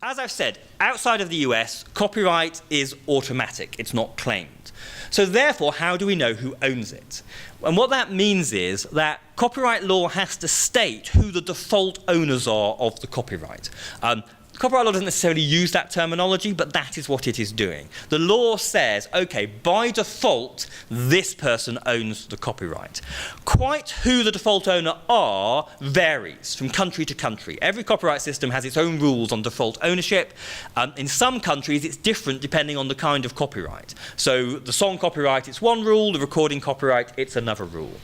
as I've said, outside of the US, copyright is automatic. It's not claimed. So therefore, how do we know who owns it? And what that means is that copyright law has to state who the default owners are of the copyright. Copyright law doesn't necessarily use that terminology, but that is what it is doing. The law says, okay, by default, this person owns the copyright. Quite who the default owner are varies from country to country. Every copyright system has its own rules on default ownership. In some countries, it's different depending on the kind of copyright. So the song copyright, it's one rule. The recording copyright, it's another rule.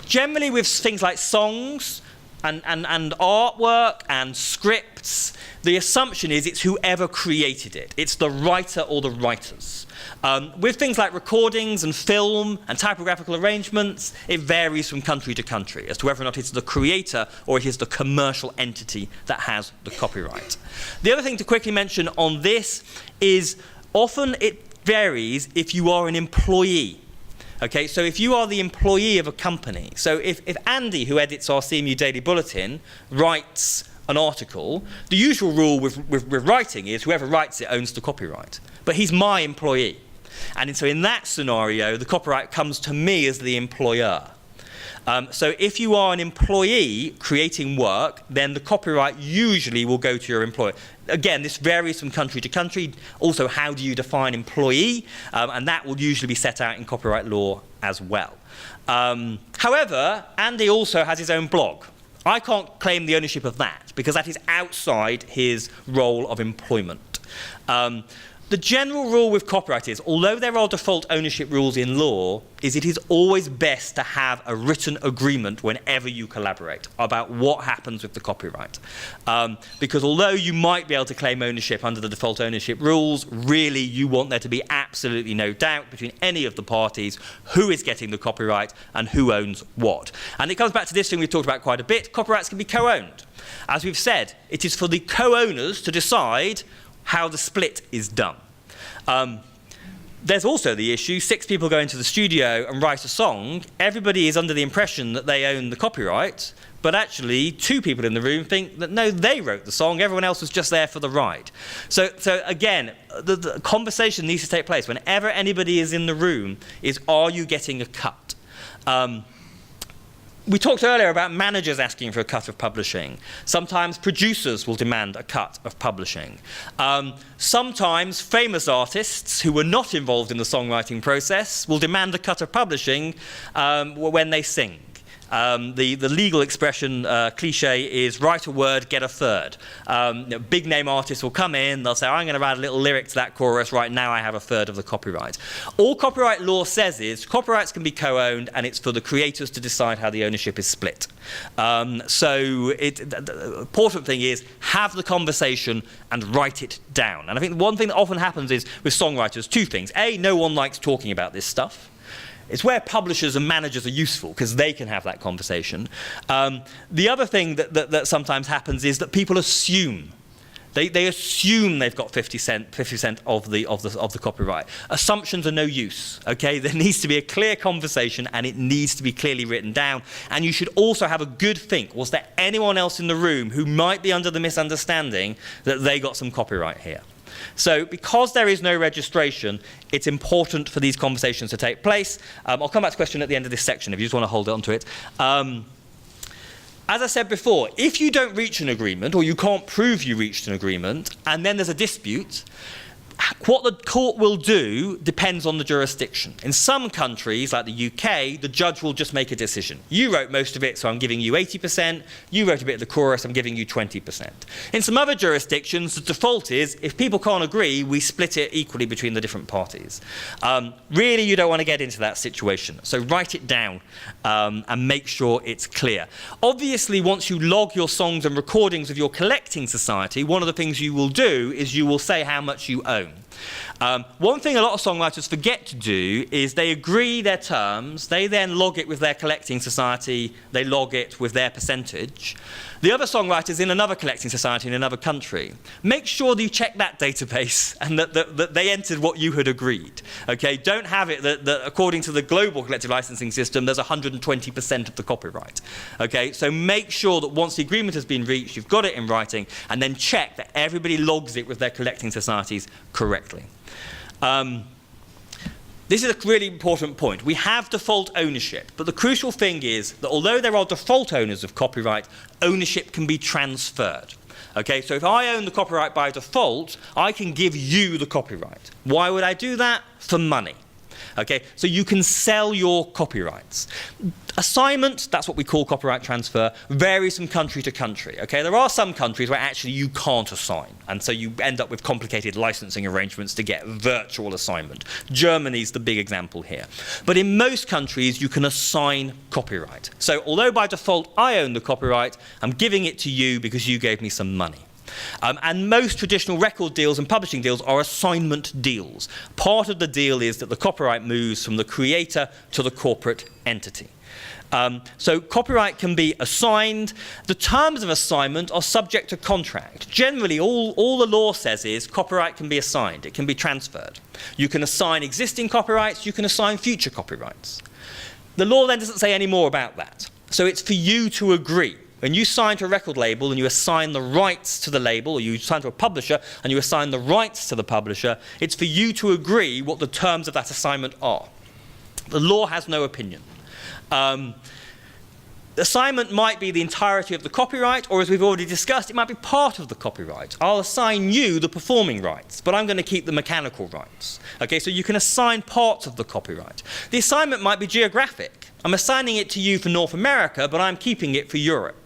Generally, with things like songs, and artwork and scripts, the assumption is it's whoever created it. It's the writer or the writers. With things like recordings and film and typographical arrangements, it varies from country to country as to whether or not it's the creator or it is the commercial entity that has the copyright. The other thing to quickly mention on this is often it varies if you are an employee. Okay, so if you are the employee of a company, so if Andy, who edits our CMU Daily Bulletin, writes an article, the usual rule with writing is whoever writes it owns the copyright. But he's my employee. And so in that scenario, the copyright comes to me as the employer. So if you are an employee creating work, then the copyright usually will go to your employer. Again, this varies from country to country. Also, how do you define employee? And that will usually be set out in copyright law as well. However, Andy also has his own blog. I can't claim the ownership of that because that is outside his role of employment. The general rule with copyright is, although there are default ownership rules in law, is it is always best to have a written agreement whenever you collaborate about what happens with the copyright. Because although you might be able to claim ownership under the default ownership rules, really you want there to be absolutely no doubt between any of the parties who is getting the copyright and who owns what. And it comes back to this thing we've talked about quite a bit. Copyrights can be co-owned. As we've said, it is for the co-owners to decide how the split is done. There's also the issue, 6 people go into the studio and write a song, everybody is under the impression that they own the copyright, but actually 2 people in the room think that no, they wrote the song, everyone else was just there for the ride. So again, the conversation needs to take place whenever anybody is in the room is, are you getting a cut? We talked earlier about managers asking for a cut of publishing. Sometimes producers will demand a cut of publishing. Sometimes famous artists who were not involved in the songwriting process will demand a cut of publishing when they sing. The legal expression cliche is write a word, get a third. Big name artists will come in, they'll say, I'm going to add a little lyric to that chorus, right now I have a third of the copyright. All copyright law says is copyrights can be co-owned and it's for the creators to decide how the ownership is split. So the important thing is have the conversation and write it down. And I think one thing that often happens is with songwriters, 2 things. A, no one likes talking about this stuff. It's where publishers and managers are useful because they can have that conversation. The other thing that sometimes happens is that people assume. They assume they've got 50% of the copyright. Assumptions are no use. Okay, there needs to be a clear conversation and it needs to be clearly written down. And you should also have a good think. Was there anyone else in the room who might be under the misunderstanding that they got some copyright here? So because there is no registration, it's important for these conversations to take place. I'll come back to the question at the end of this section if you just want to hold on to it. As I said before, if you don't reach an agreement or you can't prove you reached an agreement and then there's a dispute, what the court will do depends on the jurisdiction. In some countries, like the UK, the judge will just make a decision. You wrote most of it, so I'm giving you 80%. You wrote a bit of the chorus, I'm giving you 20%. In some other jurisdictions, the default is, if people can't agree, we split it equally between the different parties. Really, you don't want to get into that situation. So write it down and make sure it's clear. Obviously, once you log your songs and recordings of your collecting society, one of the things you will do is you will say how much you own. One thing a lot of songwriters forget to do is they agree their terms, they then log it with their collecting society, they log it with their percentage. The other songwriters in another collecting society in another country, make sure that you check that database and that they entered what you had agreed. Okay? Don't have it that according to the global collective licensing system, there's 120% of the copyright. Okay? So make sure that once the agreement has been reached, you've got it in writing, and then check that everybody logs it with their collecting societies correctly. This is a really important point. We have default ownership, but the crucial thing is that although there are default owners of copyright, ownership can be transferred. Okay, so if I own the copyright by default, I can give you the copyright. Why would I do that? For money. Okay, so you can sell your copyrights. Assignment, that's what we call copyright transfer, varies from country to country. Okay, there are some countries where actually you can't assign, and so you end up with complicated licensing arrangements to get virtual assignment. Germany's the big example here. But in most countries, you can assign copyright. So although by default I own the copyright, I'm giving it to you because you gave me some money. And most traditional record deals and publishing deals are assignment deals. Part of the deal is that the copyright moves from the creator to the corporate entity. So copyright can be assigned. The terms of assignment are subject to contract. Generally, all the law says is copyright can be assigned. It can be transferred. You can assign existing copyrights. You can assign future copyrights. The law then doesn't say any more about that. So it's for you to agree. When you sign to a record label and you assign the rights to the label, or you sign to a publisher and you assign the rights to the publisher, it's for you to agree what the terms of that assignment are. The law has no opinion. The assignment might be the entirety of the copyright, or as we've already discussed, it might be part of the copyright. I'll assign you the performing rights, but I'm going to keep the mechanical rights. Okay, so you can assign parts of the copyright. The assignment might be geographic. I'm assigning it to you for North America, but I'm keeping it for Europe.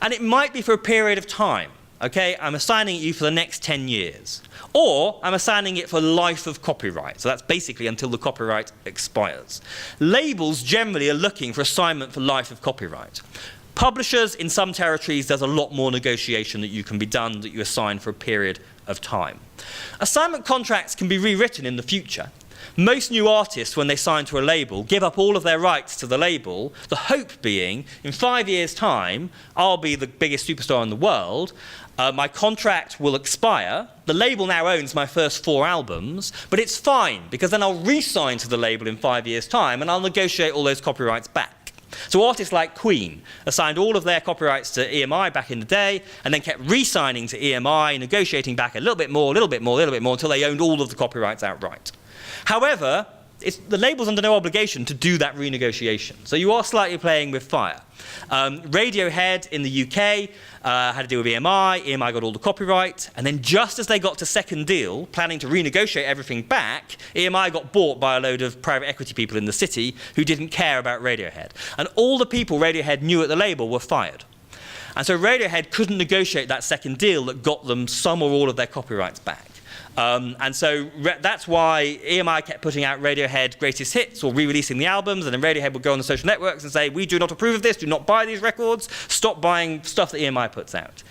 And it might be for a period of time. Okay, I'm assigning it you for the next 10 years. Or I'm assigning it for life of copyright. So that's basically until the copyright expires. Labels generally are looking for assignment for life of copyright. Publishers, in some territories, there's a lot more negotiation that you can be done, that you assign for a period of time. Assignment contracts can be rewritten in the future. Most new artists, when they sign to a label, give up all of their rights to the label, the hope being, in 5 years' time, I'll be the biggest superstar in the world, my contract will expire, the label now owns my first 4 albums, but it's fine, because then I'll re-sign to the label in 5 years' time, and I'll negotiate all those copyrights back. So artists like Queen assigned all of their copyrights to EMI back in the day, and then kept re-signing to EMI, negotiating back a little bit more, until they owned all of the copyrights outright. However, the label's under no obligation to do that renegotiation. So you are slightly playing with fire. Radiohead in the UK had to deal with EMI. EMI got all the copyright. And then just as they got to second deal, planning to renegotiate everything back, EMI got bought by a load of private equity people in the city who didn't care about Radiohead. And all the people Radiohead knew at the label were fired. And so Radiohead couldn't negotiate that second deal that got them some or all of their copyrights back. And so that's why EMI kept putting out Radiohead greatest hits or re-releasing the albums, and then Radiohead would go on the social networks and say, we do not approve of this, do not buy these records, stop buying stuff that EMI puts out.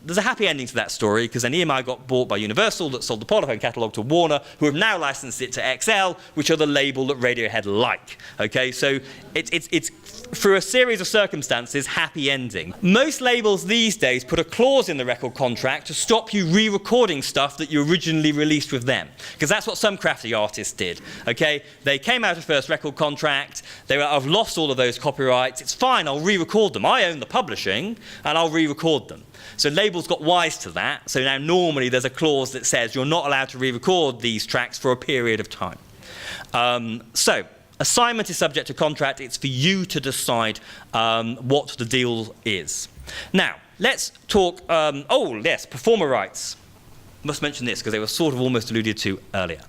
There's a happy ending to that story, because then EMI got bought by Universal, that sold the Parlophone catalogue to Warner, who have now licensed it to XL, which are the label that Radiohead like. Okay, so it's through a series of circumstances, happy ending. Most labels these days put a clause in the record contract to stop you re-recording stuff that you originally released with them, because that's what some crafty artists did. Okay, they came out of first record contract, they were, I've lost all of those copyrights, it's fine, I'll re-record them. I own the publishing, and I'll re-record them. So labels got wise to that, so now normally there's a clause that says you're not allowed to re-record these tracks for a period of time. So assignment is subject to contract. It's for you to decide what the deal is. Now, let's talk, performer rights. Must mention this because they were sort of almost alluded to earlier.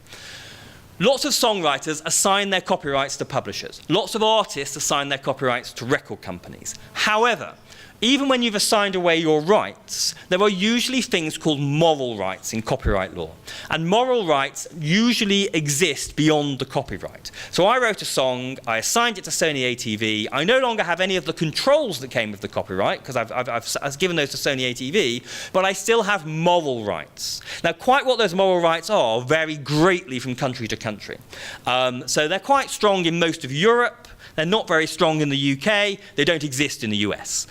Lots of songwriters assign their copyrights to publishers. Lots of artists assign their copyrights to record companies. However, even when you've assigned away your rights, there are usually things called moral rights in copyright law. And moral rights usually exist beyond the copyright. So I wrote a song, I assigned it to Sony ATV, I no longer have any of the controls that came with the copyright, because I've given those to Sony ATV, but I still have moral rights. Now, quite what those moral rights are vary greatly from country to country. So they're quite strong in most of Europe. They're not very strong in the UK. They don't exist in the US.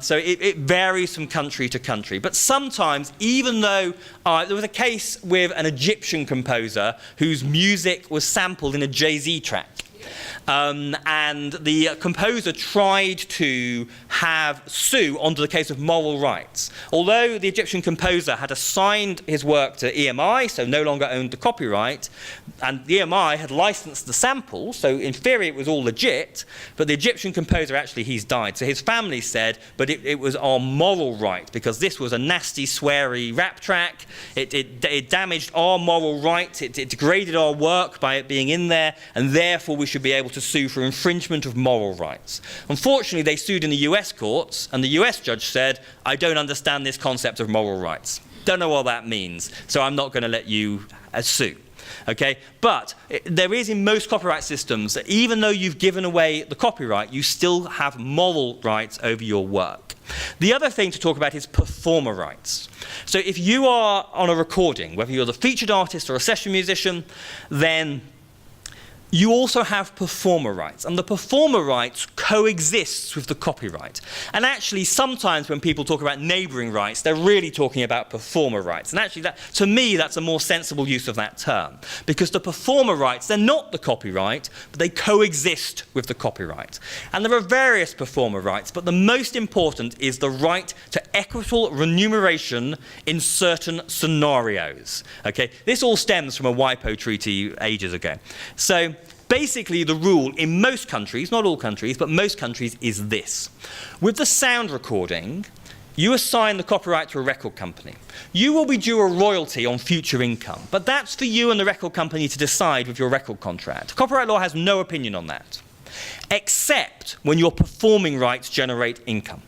So it varies from country to country. But sometimes, even though there was a case with an Egyptian composer whose music was sampled in a Jay-Z track. And the composer tried to sue under the case of moral rights. Although the Egyptian composer had assigned his work to EMI, so no longer owned the copyright, and the EMI had licensed the sample, so in theory it was all legit, but the Egyptian composer actually, he's died. So his family said, but it was our moral right, because this was a nasty, sweary rap track. It damaged our moral right. It degraded our work by it being in there, and therefore we should be able to sue for infringement of moral rights. Unfortunately, they sued in the US courts, and the US judge said, I don't understand this concept of moral rights. Don't know what that means, so I'm not going to let you sue. Okay? But there is in most copyright systems that even though you've given away the copyright, you still have moral rights over your work. The other thing to talk about is performer rights. So if you are on a recording, whether you're the featured artist or a session musician, then you also have performer rights, and the performer rights coexists with the copyright. And actually, sometimes when people talk about neighbouring rights, they're really talking about performer rights. And actually, to me, that's a more sensible use of that term, because the performer rights, they're not the copyright, but they coexist with the copyright. And there are various performer rights, but the most important is the right to equitable remuneration in certain scenarios. Okay? This all stems from a WIPO treaty ages ago. So basically, the rule in most countries, not all countries, but most countries, is this. With the sound recording, you assign the copyright to a record company. You will be due a royalty on future income, but that's for you and the record company to decide with your record contract. Copyright law has no opinion on that, except when your performing rights generate income.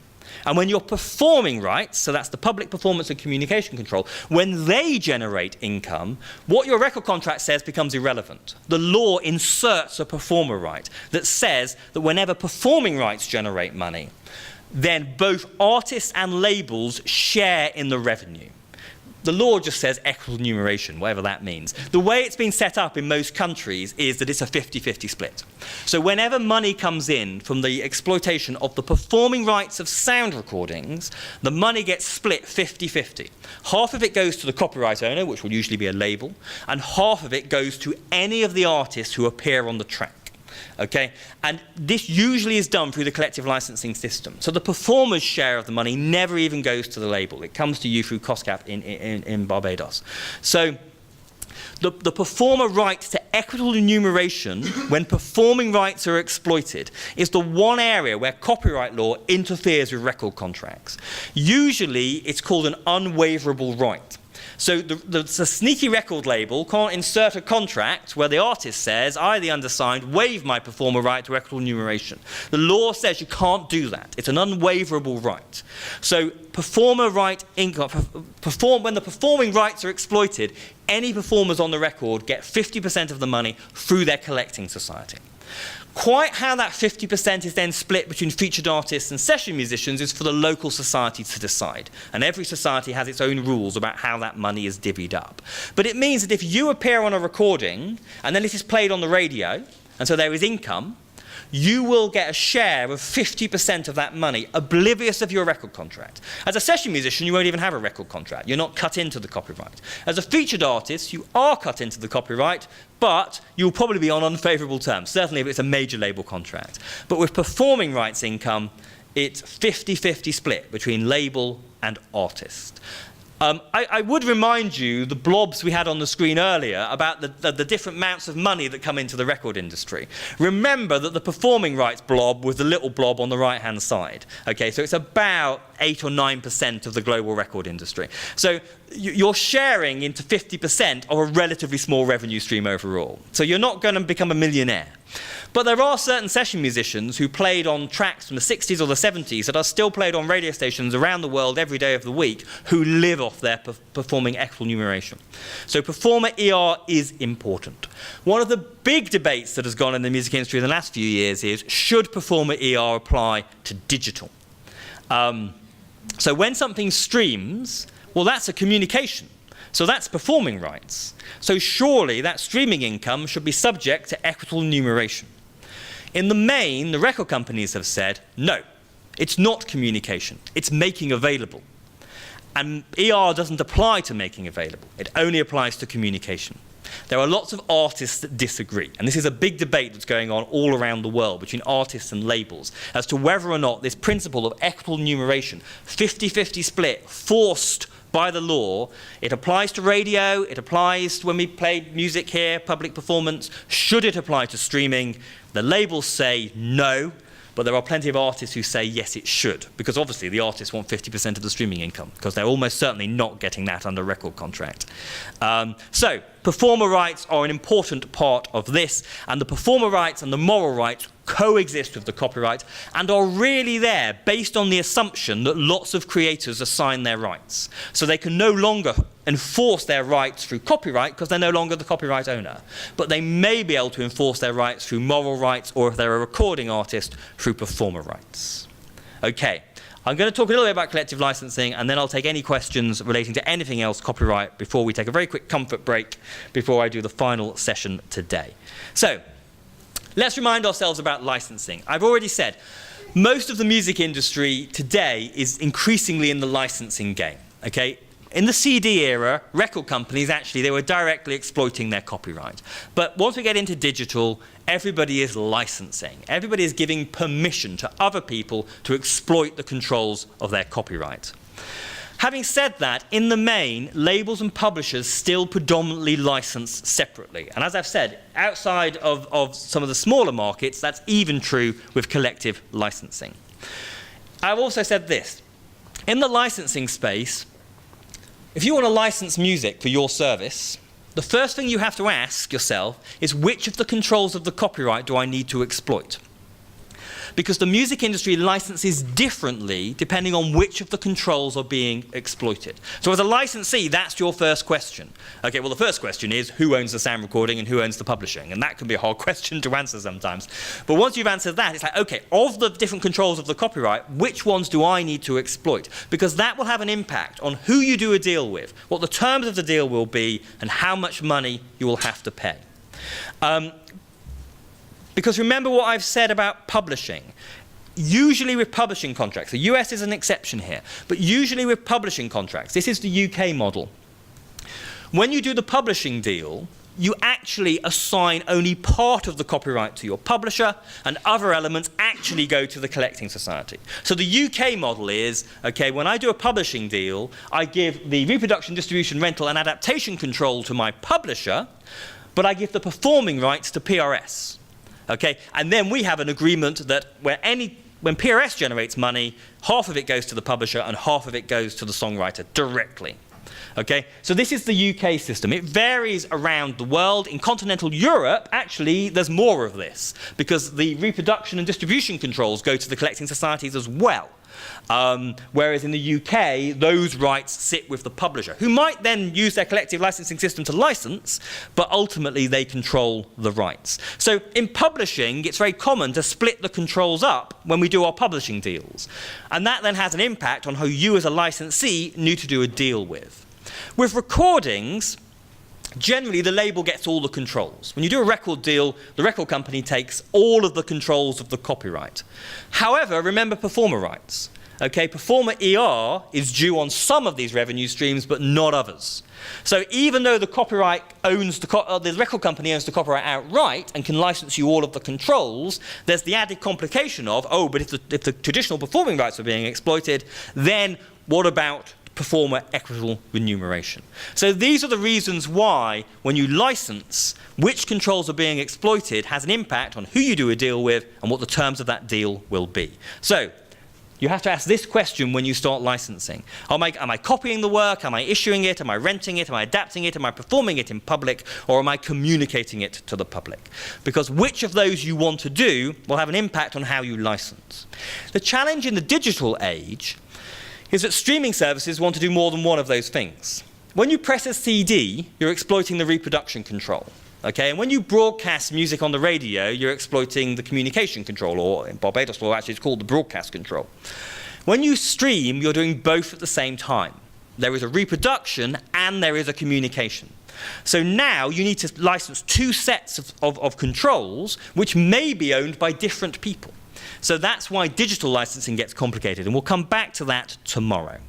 And when your performing rights, so that's the public performance and communication control, when they generate income, what your record contract says becomes irrelevant. The law inserts a performer right that says that whenever performing rights generate money, then both artists and labels share in the revenue. The law just says equitable remuneration, whatever that means. The way it's been set up in most countries is that it's a 50-50 split. So whenever money comes in from the exploitation of the performing rights of sound recordings, the money gets split 50-50. Half of it goes to the copyright owner, which will usually be a label, and half of it goes to any of the artists who appear on the track. Okay? And this usually is done through the collective licensing system. So the performer's share of the money never even goes to the label. It comes to you through COSCAP in Barbados. So the performer right to equitable remuneration when performing rights are exploited is the one area where copyright law interferes with record contracts. Usually it's called an unwaiverable right. So the sneaky record label can't insert a contract where the artist says, I, the undersigned, waive my performer right to equitable remuneration. The law says you can't do that. It's an unwaiverable right. So performer right income, when the performing rights are exploited, any performers on the record get 50% of the money through their collecting society. Quite how that 50% is then split between featured artists and session musicians is for the local society to decide. And every society has its own rules about how that money is divvied up. But it means that if you appear on a recording, and then it is played on the radio, and so there is income, you will get a share of 50% of that money, oblivious of your record contract. As a session musician, you won't even have a record contract. You're not cut into the copyright. As a featured artist, you are cut into the copyright, but you'll probably be on unfavourable terms, certainly if it's a major label contract. But with performing rights income, it's 50-50 split between label and artist. I would remind you the blobs we had on the screen earlier about the different amounts of money that come into the record industry. Remember that the performing rights blob was the little blob on the right-hand side. Okay, so it's about 8 or 9% of the global record industry. So you're sharing into 50% of a relatively small revenue stream overall. So you're not going to become a millionaire. But there are certain session musicians who played on tracks from the 60s or the 70s that are still played on radio stations around the world every day of the week who live off their performing equitable remuneration. So performer ER is important. One of the big debates that has gone in the music industry in the last few years is, should performer ER apply to digital? So when something streams, well, that's a communication. So that's performing rights. So surely that streaming income should be subject to equitable remuneration. In the main, the record companies have said, no, it's not communication, it's making available. And ER doesn't apply to making available, it only applies to communication. There are lots of artists that disagree, and this is a big debate that's going on all around the world between artists and labels as to whether or not this principle of equitable remuneration, 50-50 split, forced by the law, it applies to radio, it applies to when we play music here, public performance. Should it apply to streaming? The labels say no, but there are plenty of artists who say yes, it should, because obviously the artists want 50% of the streaming income, because they're almost certainly not getting that under record contract. So performer rights are an important part of this, and the performer rights and the moral rights coexist with the copyright and are really there based on the assumption that lots of creators assign their rights. So they can no longer enforce their rights through copyright because they're no longer the copyright owner. But they may be able to enforce their rights through moral rights, or if they're a recording artist, through performer rights. Okay, I'm going to talk a little bit about collective licensing, and then I'll take any questions relating to anything else copyright before we take a very quick comfort break before I do the final session today. So, let's remind ourselves about licensing. I've already said, most of the music industry today is increasingly in the licensing game, okay? In the CD era, record companies, actually, they were directly exploiting their copyright. But once we get into digital, everybody is licensing. Everybody is giving permission to other people to exploit the controls of their copyright. Having said that, in the main, labels and publishers still predominantly license separately. And as I've said, outside of some of the smaller markets, that's even true with collective licensing. I've also said this. In the licensing space, if you want to license music for your service, the first thing you have to ask yourself is, which of the controls of the copyright do I need to exploit? Because the music industry licenses differently depending on which of the controls are being exploited. So as a licensee, that's your first question. Okay, well, the first question is, who owns the sound recording and who owns the publishing? And that can be a hard question to answer sometimes. But once you've answered that, it's like, okay, of the different controls of the copyright, which ones do I need to exploit? Because that will have an impact on who you do a deal with, what the terms of the deal will be, and how much money you will have to pay. Because remember what I've said about publishing. Usually with publishing contracts, the US is an exception here, but usually with publishing contracts, this is the UK model. When you do the publishing deal, you actually assign only part of the copyright to your publisher, and other elements actually go to the collecting society. So the UK model is, okay, when I do a publishing deal, I give the reproduction, distribution, rental, and adaptation control to my publisher, but I give the performing rights to PRS. Okay, and then we have an agreement that when PRS generates money, half of it goes to the publisher and half of it goes to the songwriter directly. Okay, so this is the UK system. It varies around the world. In continental Europe, actually, there's more of this because the reproduction and distribution controls go to the collecting societies as well. Whereas in the UK, those rights sit with the publisher, who might then use their collective licensing system to license, but ultimately they control the rights. So in publishing, it's very common to split the controls up when we do our publishing deals. And that then has an impact on who you as a licensee need to do a deal with. With recordings, generally the label gets all the controls. When you do a record deal, the record company takes all of the controls of the copyright. However, remember performer rights. Okay, performer ER is due on some of these revenue streams, but not others. So even though the copyright owns the record company owns the copyright outright and can license you all of the controls, there's the added complication of, oh, but if the traditional performing rights are being exploited, then what about performer equitable remuneration. So these are the reasons why, when you license, which controls are being exploited has an impact on who you do a deal with and what the terms of that deal will be. So you have to ask this question when you start licensing. Am I copying the work? Am I issuing it? Am I renting it? Am I adapting it? Am I performing it in public? Or am I communicating it to the public? Because which of those you want to do will have an impact on how you license. The challenge in the digital age is that streaming services want to do more than one of those things. When you press a CD, you're exploiting the reproduction control. Okay, and when you broadcast music on the radio, you're exploiting the communication control, or in Barbados law, actually it's called the broadcast control. When you stream, you're doing both at the same time. There is a reproduction and there is a communication. So now you need to license two sets of controls which may be owned by different people. So that's why digital licensing gets complicated, and we'll come back to that tomorrow.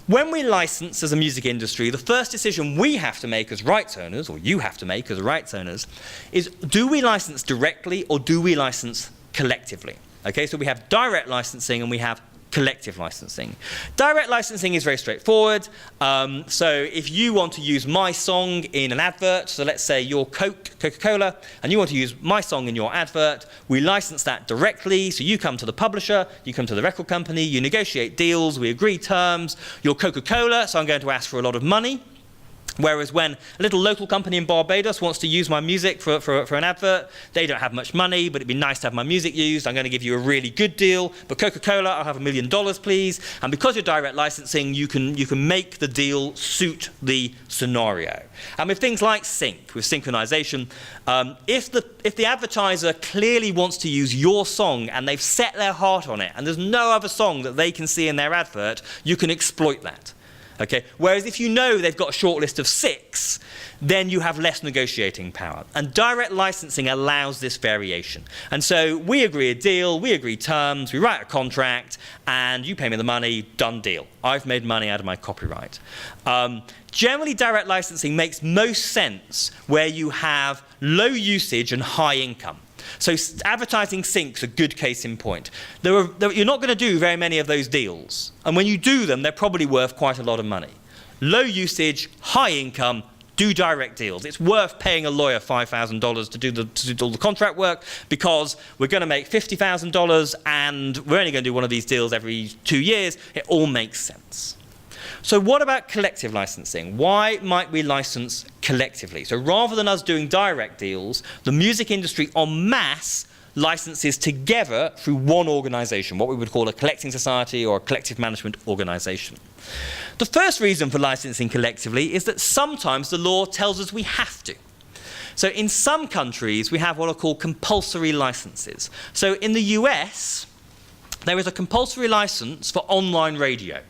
When we license as a music industry, the first decision we have to make as rights owners, or you have to make as rights owners, is do we license directly or do we license collectively? Okay, so we have direct licensing and we have collective licensing. Direct licensing is very straightforward. So if you want to use my song in an advert, so let's say you're Coca-Cola, and you want to use my song in your advert, we license that directly. So you come to the publisher, you come to the record company, you negotiate deals, we agree terms. You're Coca-Cola, so I'm going to ask for a lot of money. Whereas when a little local company in Barbados wants to use my music for an advert, they don't have much money, but it'd be nice to have my music used. I'm going to give you a really good deal. But Coca-Cola, I'll have $1 million, please. And because you're direct licensing, you can make the deal suit the scenario. And with things like sync, with synchronization, if the advertiser clearly wants to use your song and they've set their heart on it, and there's no other song that they can see in their advert, you can exploit that. Okay? Whereas if you know they've got a short list of 6, then you have less negotiating power. And direct licensing allows this variation. And so we agree a deal, we agree terms, we write a contract, and you pay me the money, done deal. I've made money out of my copyright. Generally, direct licensing makes most sense where you have low usage and high income. So advertising sync's a good case in point. You're not going to do very many of those deals. And when you do them, they're probably worth quite a lot of money. Low usage, high income, do direct deals. It's worth paying a lawyer $5,000 to do all the contract work because we're going to make $50,000 and we're only going to do one of these deals every 2 years. It all makes sense. So what about collective licensing? Why might we license collectively? So rather than us doing direct deals, the music industry en masse licenses together through one organization, what we would call a collecting society or a collective management organization. The first reason for licensing collectively is that sometimes the law tells us we have to. So in some countries, we have what are called compulsory licenses. So in the US, there is a compulsory license for online radio.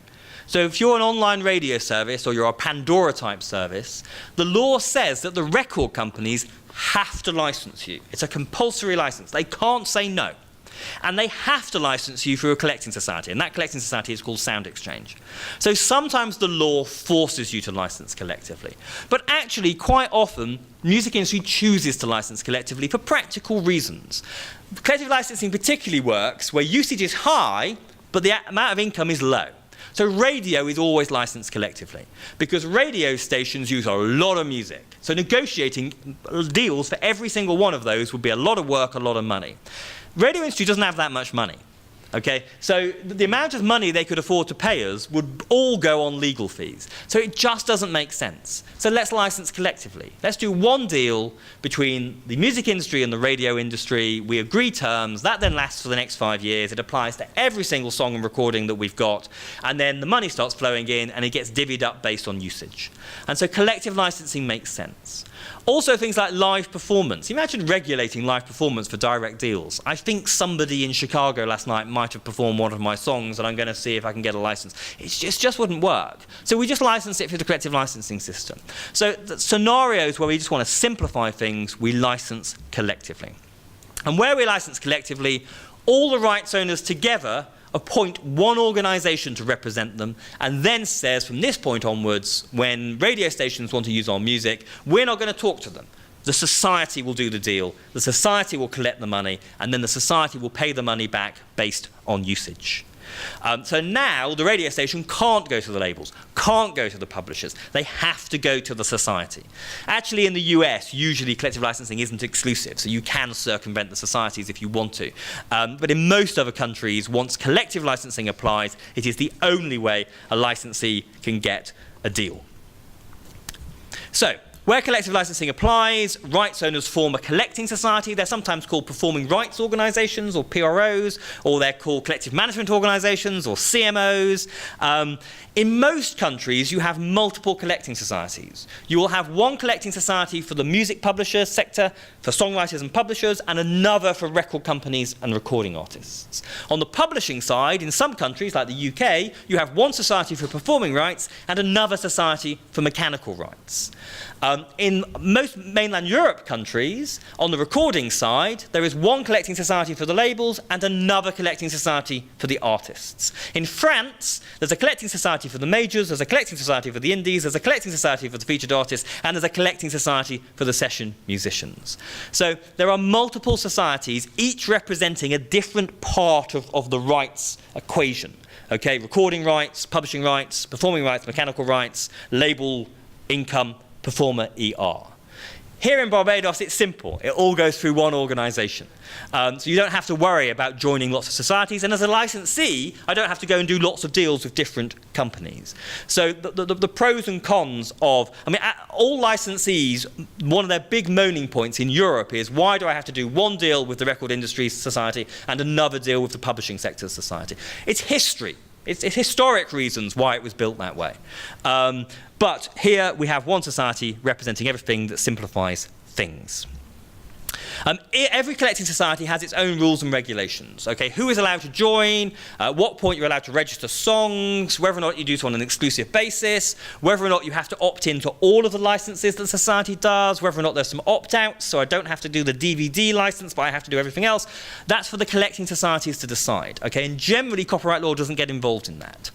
So if you're an online radio service or you're a Pandora type service, the law says that the record companies have to license you. It's a compulsory license. They can't say no. And they have to license you through a collecting society. And that collecting society is called Sound Exchange. So sometimes the law forces you to license collectively. But actually, quite often, music industry chooses to license collectively for practical reasons. Collective licensing particularly works where usage is high, but the amount of income is low. So radio is always licensed collectively because radio stations use a lot of music. So negotiating deals for every single one of those would be a lot of work, a lot of money. Radio industry doesn't have that much money. Okay, so the amount of money they could afford to pay us would all go on legal fees. So it just doesn't make sense. So let's license collectively. Let's do one deal between the music industry and the radio industry. We agree terms. That then lasts for the next 5 years. It applies to every single song and recording that we've got. And then the money starts flowing in and it gets divvied up based on usage. And so collective licensing makes sense. Also things like live performance. Imagine regulating live performance for direct deals. I think somebody in Chicago last night might have performed one of my songs and I'm going to see if I can get a license. It just wouldn't work. So we just license it through the collective licensing system. So the scenarios where we just want to simplify things, we license collectively. And where we license collectively, all the rights owners together appoint one organization to represent them, and then says from this point onwards, when radio stations want to use our music, we're not going to talk to them. The society will do the deal, the society will collect the money, and then the society will pay the money back based on usage. So now the radio station can't go to the labels, can't go to the publishers. They have to go to the society. Actually, in the US, usually collective licensing isn't exclusive, so you can circumvent the societies if you want to. But in most other countries, once collective licensing applies, it is the only way a licensee can get a deal. So, where collective licensing applies, rights owners form a collecting society. They're sometimes called performing rights organizations or PROs, or they're called collective management organizations or CMOs. In most countries, you have multiple collecting societies. You will have one collecting society for the music publisher sector, for songwriters and publishers, and another for record companies and recording artists. On the publishing side, in some countries, like the UK, you have one society for performing rights and another society for mechanical rights. In most mainland Europe countries, on the recording side, there is one collecting society for the labels and another collecting society for the artists. In France, there's a collecting society for the majors, there's a collecting society for the indies, there's a collecting society for the featured artists, and there's a collecting society for the session musicians. So there are multiple societies, each representing a different part of the rights equation. Okay, recording rights, publishing rights, performing rights, mechanical rights, label, income, performer, ER. Here in Barbados, it's simple. It all goes through one organization. So you don't have to worry about joining lots of societies. And as a licensee, I don't have to go and do lots of deals with different companies. So the pros and cons of, I mean, all licensees, one of their big moaning points in Europe is, why do I have to do one deal with the Record Industry Society and another deal with the Publishing Sector Society? It's history. It's historic reasons why it was built that way. But here we have one society representing everything that simplifies things. Every collecting society has its own rules and regulations. Okay, who is allowed to join, at what point you're allowed to register songs, whether or not you do so on an exclusive basis, whether or not you have to opt into all of the licenses that the society does, whether or not there's some opt-outs, so I don't have to do the DVD license, but I have to do everything else. That's for the collecting societies to decide. Okay, and generally copyright law doesn't get involved in that.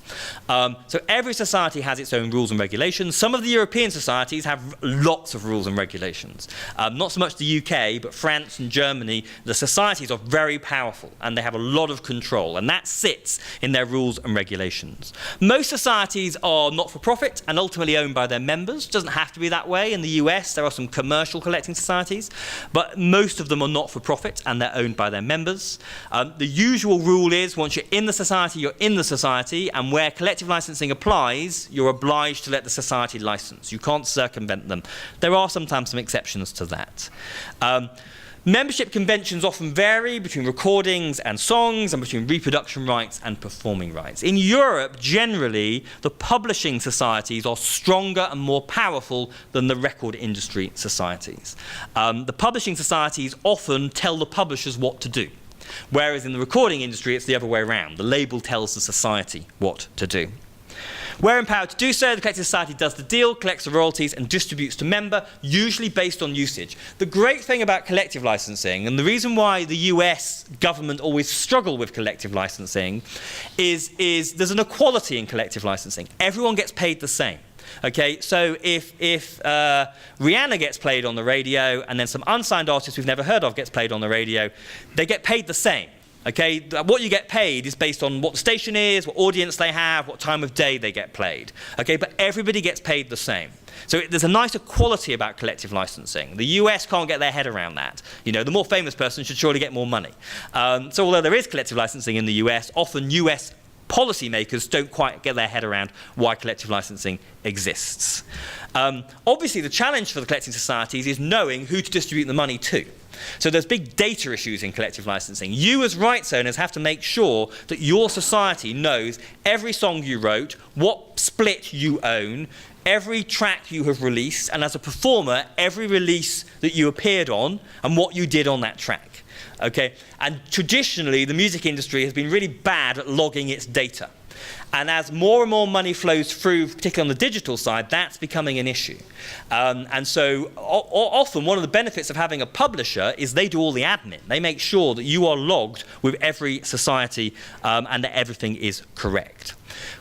So every society has its own rules and regulations. Some of the European societies have lots of rules and regulations. Not so much the UK, but France and Germany, the societies are very powerful and they have a lot of control, and that sits in their rules and regulations. Most societies are not-for-profit and ultimately owned by their members. It doesn't have to be that way. In the US, there are some commercial collecting societies, but most of them are not-for-profit and they're owned by their members. The usual rule is, once you're in the society, you're in the society, and where collective licensing applies, you're obliged to let the society license. You can't circumvent them. There are sometimes some exceptions to that. Membership conventions often vary between recordings and songs and between reproduction rights and performing rights. In Europe, generally, the publishing societies are stronger and more powerful than the record industry societies. The publishing societies often tell the publishers what to do, whereas in the recording industry, it's the other way around. The label tells the society what to do. Where empowered to do so, the collective society does the deal, collects the royalties, and distributes to member, usually based on usage. The great thing about collective licensing, and the reason why the US government always struggle with collective licensing, is there's an equality in collective licensing. Everyone gets paid the same. Okay, so if Rihanna gets played on the radio, and then some unsigned artist we've never heard of gets played on the radio, they get paid the same. Okay, what you get paid is based on what the station is, what audience they have, what time of day they get played. Okay, but everybody gets paid the same. So there's a nice equality about collective licensing. The US can't get their head around that. You know, the more famous person should surely get more money. So although there is collective licensing in the US, often US policymakers don't quite get their head around why collective licensing exists. Obviously, the challenge for the collecting societies is knowing who to distribute the money to. So there's big data issues in collective licensing. You as rights owners have to make sure that your society knows every song you wrote, what split you own, every track you have released, and as a performer, every release that you appeared on and what you did on that track. Okay? And traditionally, the music industry has been really bad at logging its data. And as more and more money flows through, particularly on the digital side, that's becoming an issue. And so often one of the benefits of having a publisher is they do all the admin. They make sure that you are logged with every society and that everything is correct.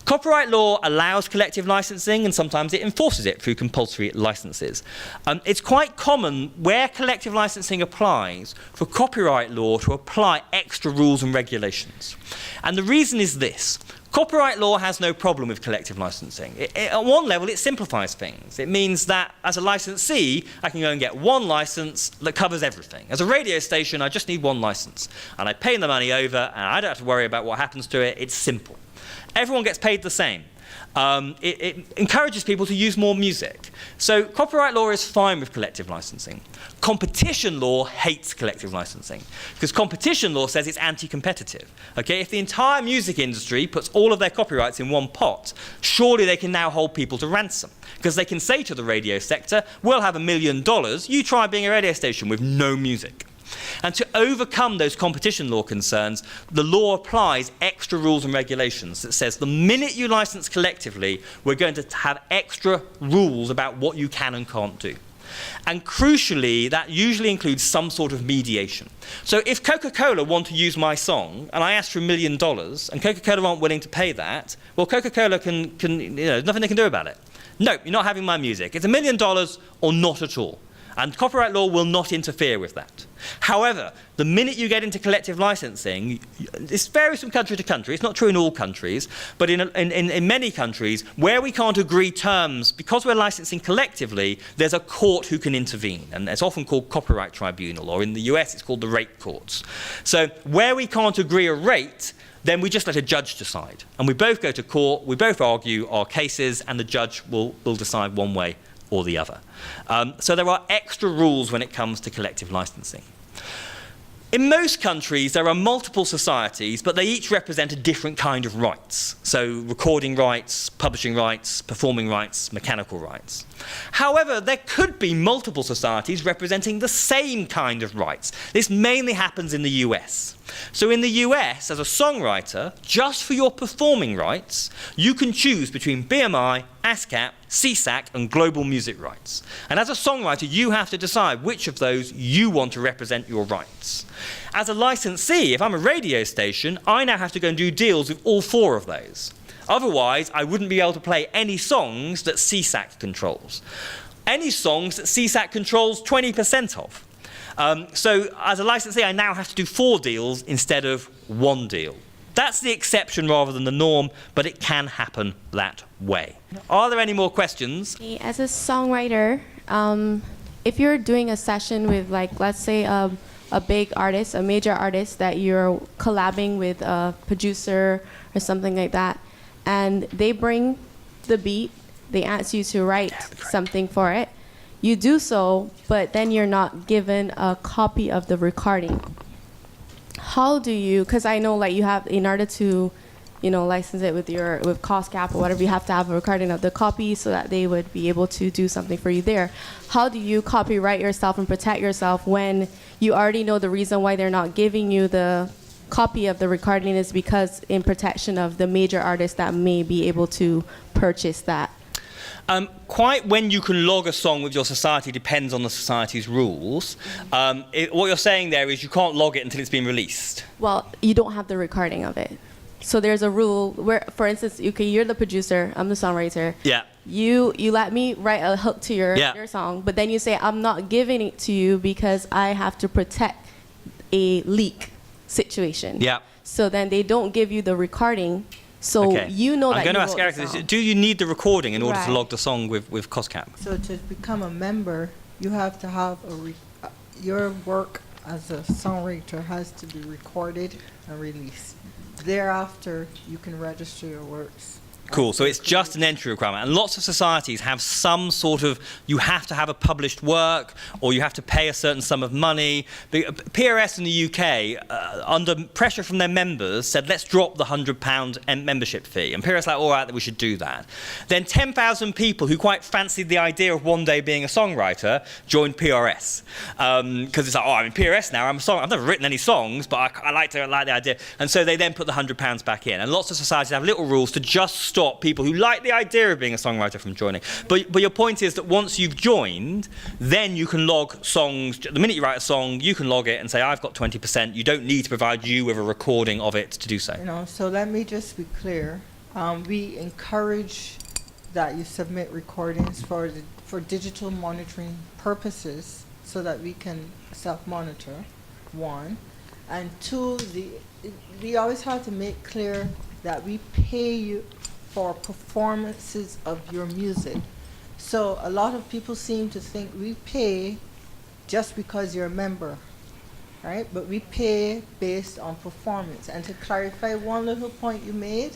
Copyright law allows collective licensing, and sometimes it enforces it through compulsory licenses. It's quite common where collective licensing applies for copyright law to apply extra rules and regulations. And the reason is this. Copyright law has no problem with collective licensing. At one level, it simplifies things. It means that as a licensee, I can go and get one license that covers everything. As a radio station, I just need one license. And I pay the money over, and I don't have to worry about what happens to it. It's simple. Everyone gets paid the same. It encourages people to use more music. So copyright law is fine with collective licensing. Competition law hates collective licensing because competition law says it's anti-competitive. Okay? If the entire music industry puts all of their copyrights in one pot, surely they can now hold people to ransom because they can say to the radio sector, we'll have $1 million, you try being a radio station with no music. And to overcome those competition law concerns, the law applies extra rules and regulations that says the minute you license collectively, we're going to have extra rules about what you can and can't do. And crucially, that usually includes some sort of mediation. So if Coca-Cola want to use my song, and I ask for $1 million, and Coca-Cola aren't willing to pay that, well, Coca-Cola can nothing they can do about it. No, you're not having my music. It's $1 million or not at all. And copyright law will not interfere with that. However, the minute you get into collective licensing, this varies from country to country. It's not true in all countries, but in many countries, where we can't agree terms, because we're licensing collectively, there's a court who can intervene. And it's often called copyright tribunal, or in the US, it's called the rate courts. So where we can't agree a rate, then we just let a judge decide. And we both go to court, we both argue our cases, and the judge will decide one way or the other. So there are extra rules when it comes to collective licensing. In most countries, there are multiple societies, but they each represent a different kind of rights. So recording rights, publishing rights, performing rights, mechanical rights. However, there could be multiple societies representing the same kind of rights. This mainly happens in the US. So in the US, as a songwriter, just for your performing rights, you can choose between BMI, ASCAP, CSAC, and global music rights. And as a songwriter, you have to decide which of those you want to represent your rights. As a licensee, if I'm a radio station, I now have to go and do deals with all 4 of those. Otherwise, I wouldn't be able to play any songs that CSAC controls. Any songs that CSAC controls 20% of. So as a licensee, I now have to do 4 deals instead of 1 deal. That's the exception rather than the norm, but it can happen that way. Are there any more questions? As a songwriter, if you're doing a session with, like, let's say a big artist, a major artist that you're collabing with a producer or something like that, and they bring the beat, they ask you to write something for it, you do so, but then you're not given a copy of the recording. How do you, because I know, like, you have, in order to, license it with cost cap or whatever, you have to have a recording of the copy so that they would be able to do something for you there. How do you copyright yourself and protect yourself when you already know the reason why they're not giving you the copy of the recording is because in protection of the major artists that may be able to purchase that? Quite when you can log a song with your society depends on the society's rules. What you're saying there is you can't log it until it's been released. Well, you don't have the recording of it. So there's a rule where, for instance, okay, you're the producer, I'm the songwriter. Yeah. You let me write a hook to your song, but then you say, I'm not giving it to you because I have to protect a leak situation. Yeah. So then they don't give you the recording. So you know that I'm going to ask Eric this. Do you need the recording in order to log the song with cost cap? So to become a member, you have to have your work as a songwriter has to be recorded and released. Thereafter, you can register your works. Cool. So it's just an entry requirement. And lots of societies have some sort of, you have to have a published work, or you have to pay a certain sum of money. PRS in the UK, under pressure from their members, said, let's drop the £100 membership fee. And PRS like, all right, we should do that. Then 10,000 people who quite fancied the idea of one day being a songwriter joined PRS. Because it's like, oh, I'm in PRS now, I'm a songwriter. I've never written any songs, but I like the idea. And so they then put the £100 back in. And lots of societies have little rules to just stop people who like the idea of being a songwriter from joining. But your point is that once you've joined, then you can log songs. The minute you write a song, you can log it and say, I've got 20%. You don't need to provide you with a recording of it to do so. You know, so let me just be clear. We encourage that you submit recordings for digital monitoring purposes so that we can self-monitor, one. And two, we always have to make clear that we pay you for performances of your music. So a lot of people seem to think we pay just because you're a member, right? But we pay based on performance. And to clarify one little point you made,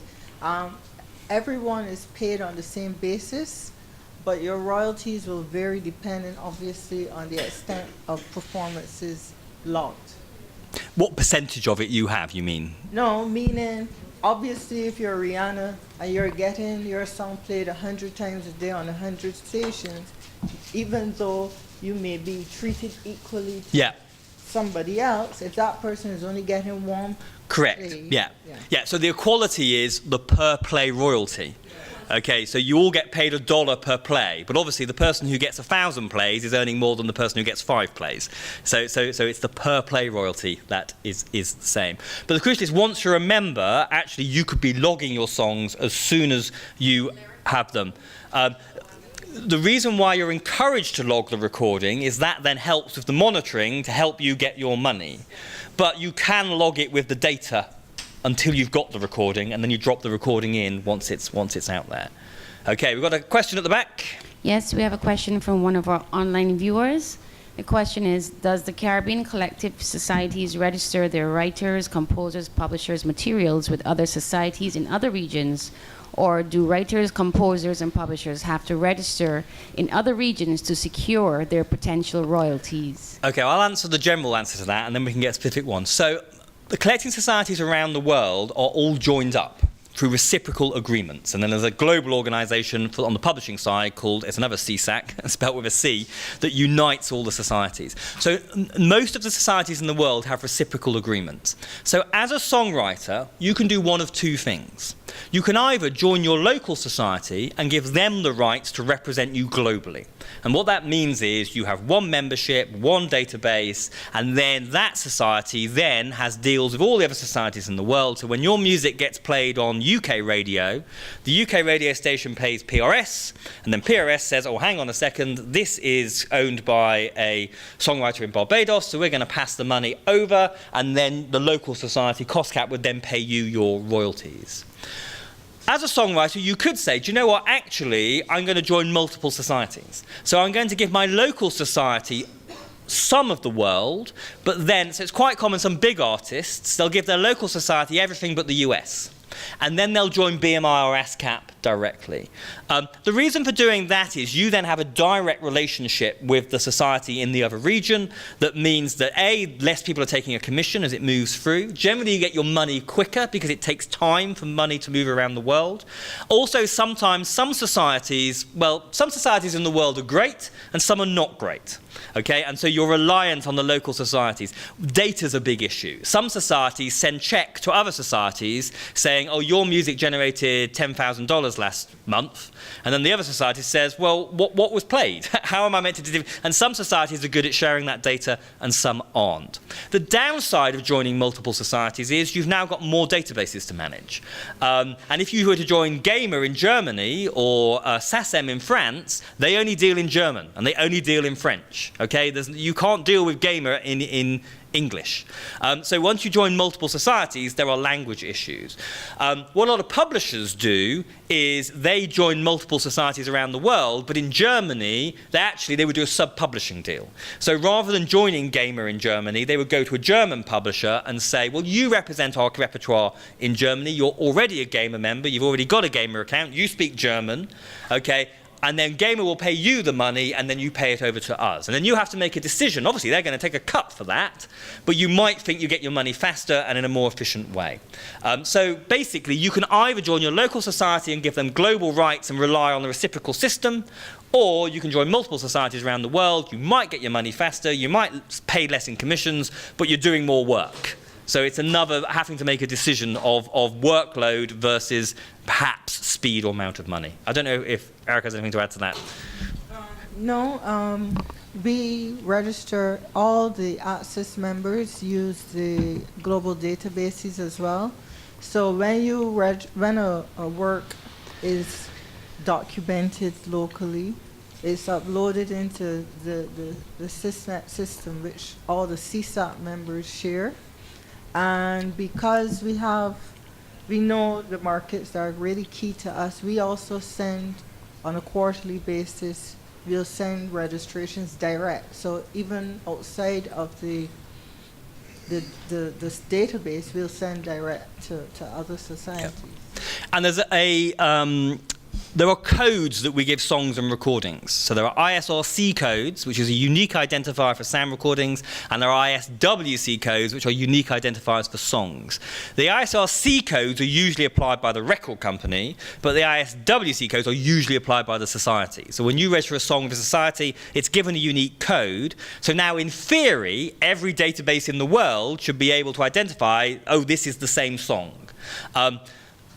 everyone is paid on the same basis, but your royalties will vary depending, obviously, on the extent of performances logged. What percentage of it you have, you mean? No, meaning, obviously, if you're Rihanna and you're getting your song played 100 times a day on 100 stations, even though you may be treated equally to somebody else, if that person is only getting one Correct. play, Yeah. So the equality is the per play royalty. Okay, so you all get paid $1 per play, but obviously the person who gets 1,000 plays is earning more than the person who gets 5 plays. So it's the per play royalty that is the same. But the crucial is, once you're a member, actually you could be logging your songs as soon as you have them. The reason why you're encouraged to log the recording is that then helps with the monitoring to help you get your money. But you can log it with the data until you've got the recording, and then you drop the recording in once it's out there. Okay, we've got a question at the back. Yes, we have a question from one of our online viewers. The question is, does the Caribbean Collective Societies register their writers, composers, publishers' materials with other societies in other regions? Or do writers, composers, and publishers have to register in other regions to secure their potential royalties? Okay, I'll answer the general answer to that, and then we can get specific ones. So the collecting societies around the world are all joined up through reciprocal agreements. And then there's a global organisation on the publishing side called, it's another CSAC, spelt with a C, that unites all the societies. So most of the societies in the world have reciprocal agreements. So as a songwriter, you can do one of two things. You can either join your local society and give them the rights to represent you globally. And what that means is you have one membership, one database, and then that society then has deals with all the other societies in the world. So when your music gets played on UK radio, the UK radio station pays PRS, and then PRS says, oh, hang on a second, this is owned by a songwriter in Barbados, so we're going to pass the money over, and then the local society, COSCAP, would then pay you your royalties. As a songwriter, you could say, do you know what, actually, I'm going to join multiple societies. So I'm going to give my local society some of the world, but then, so it's quite common, some big artists, they'll give their local society everything but the US. And then they'll join BMI or ASCAP directly. The reason for doing that is you then have a direct relationship with the society in the other region. That means that A, less people are taking a commission as it moves through. Generally, you get your money quicker because it takes time for money to move around the world. Also, sometimes some societies in the world are great and some are not great. Okay, and so you're reliant on the local societies. Data's a big issue. Some societies send check to other societies saying, oh, your music generated $10,000 last month. And then the other society says, well, what was played? How am I meant to do? And some societies are good at sharing that data and some aren't. The downside of joining multiple societies is you've now got more databases to manage. And if you were to join Gamer in Germany or SACEM in France, they only deal in German and they only deal in French. language. Okay, you can't deal with gamer in English. So once you join multiple societies, there are language issues. What a lot of publishers do is they join multiple societies around the world, but in Germany, they would do a sub-publishing deal. So rather than joining Gamer in Germany, they would go to a German publisher and say, well, you represent our repertoire in Germany, you're already a Gamer member, you've already got a Gamer account, you speak German, okay? And then Gamer will pay you the money, and then you pay it over to us. And then you have to make a decision. Obviously, they're going to take a cut for that, but you might think you get your money faster and in a more efficient way. So basically, you can either join your local society and give them global rights and rely on the reciprocal system, or you can join multiple societies around the world. You might get your money faster, you might pay less in commissions, but you're doing more work. So it's another having to make a decision of workload versus perhaps speed or amount of money. I don't know if Erica has anything to add to that. No, we register all the ACCS members use the global databases as well. So when a work is documented locally, it's uploaded into the SysNet system, which all the CSAP members share. And because we know the markets that are really key to us, we also send on a quarterly basis, we'll send registrations direct. So even outside of the database, we'll send direct to other societies. Yep. And there's there are codes that we give songs and recordings. So there are ISRC codes, which is a unique identifier for sound recordings, and there are ISWC codes, which are unique identifiers for songs. The ISRC codes are usually applied by the record company, but the ISWC codes are usually applied by the society. So when you register a song with a society, it's given a unique code. So now, in theory, every database in the world should be able to identify, oh, this is the same song.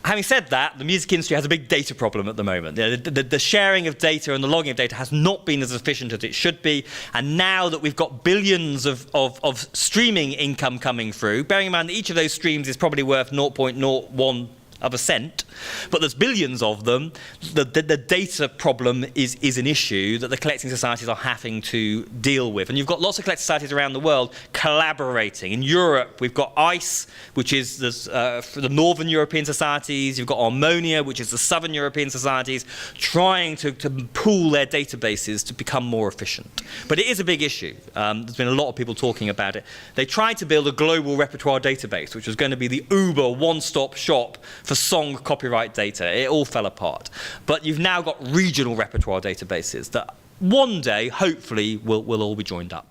Having said that, the music industry has a big data problem at the moment. The sharing of data and the logging of data has not been as efficient as it should be. And now that we've got billions of streaming income coming through, bearing in mind that each of those streams is probably worth 0.01 of a cent, but there's billions of them, the data problem is an issue that the collecting societies are having to deal with. And you've got lots of collecting societies around the world collaborating. In Europe, we've got ICE, which is for the Northern European societies. You've got Harmonia, which is the Southern European societies, trying to pool their databases to become more efficient. But it is a big issue. There's been a lot of people talking about it. They tried to build a global repertoire database, which was going to be the Uber one-stop shop for song copyright data. It all fell apart. But you've now got regional repertoire databases that one day, hopefully, will all be joined up.